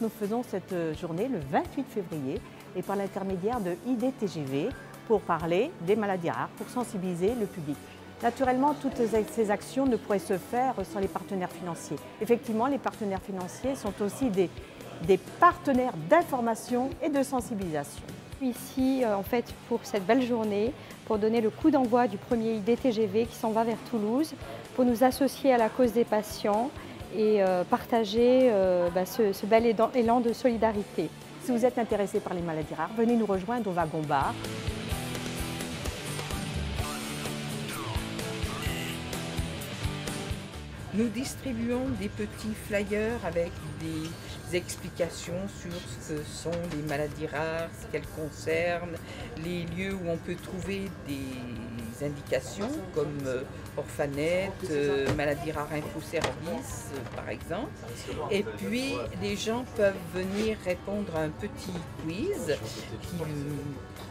nous faisons cette journée le 28 février et par l'intermédiaire de IDTGV pour parler des maladies rares, pour sensibiliser le public. Naturellement, toutes ces actions ne pourraient se faire sans les partenaires financiers. Effectivement, les partenaires financiers sont aussi des partenaires d'information et de sensibilisation. Ici, en fait, pour cette belle journée, pour donner le coup d'envoi du premier IDTGV qui s'en va vers Toulouse, pour nous associer à la cause des patients et partager ce bel élan de solidarité. Si vous êtes intéressé par les maladies rares, venez nous rejoindre au wagon bar. Nous distribuons des petits flyers avec des explications sur ce que sont les maladies rares, ce qu'elles concernent, les lieux où on peut trouver des indications comme Orphanet, Maladies rares Info-Service par exemple. Et puis les gens peuvent venir répondre à un petit quiz qui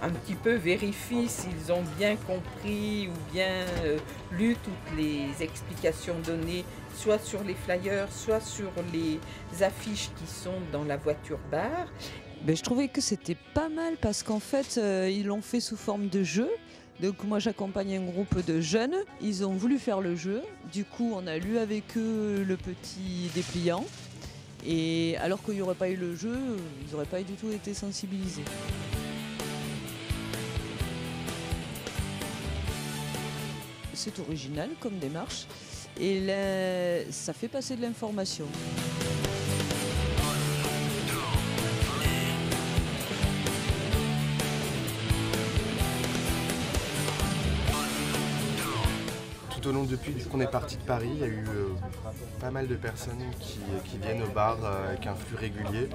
un petit peu vérifie s'ils ont bien compris ou bien lu toutes les explications données, soit sur les flyers, soit sur les affiches qui sont dans la voiture bar. Je trouvais que c'était pas mal parce qu'en fait, ils l'ont fait sous forme de jeu. Donc moi j'accompagne un groupe de jeunes, ils ont voulu faire le jeu, du coup on a lu avec eux le petit dépliant et alors qu'il n'y aurait pas eu le jeu, ils n'auraient pas du tout été sensibilisés. C'est original comme démarche et là, ça fait passer de l'information. Tout au long depuis qu'on est parti de Paris, il y a eu pas mal de personnes qui viennent au bar avec un flux régulier.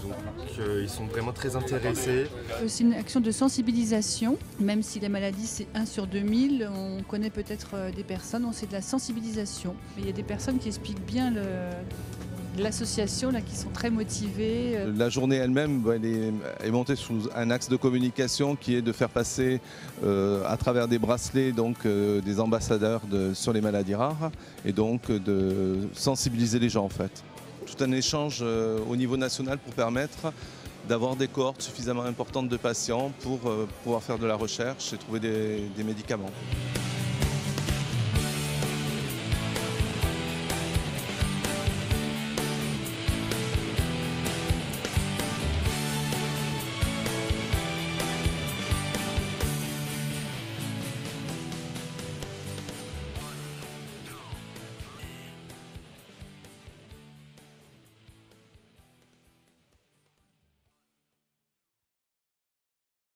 Donc ils sont vraiment très intéressés. C'est une action de sensibilisation, même si la maladie c'est 1 sur 2000, on connaît peut-être des personnes, c'est de la sensibilisation. Mais il y a des personnes qui expliquent bien l'association là, qui sont très motivées. La journée elle-même est montée sous un axe de communication qui est de faire passer à travers des bracelets donc, des ambassadeurs sur les maladies rares et donc de sensibiliser les gens en fait. Tout un échange au niveau national pour permettre d'avoir des cohortes suffisamment importantes de patients pour pouvoir faire de la recherche et trouver des médicaments.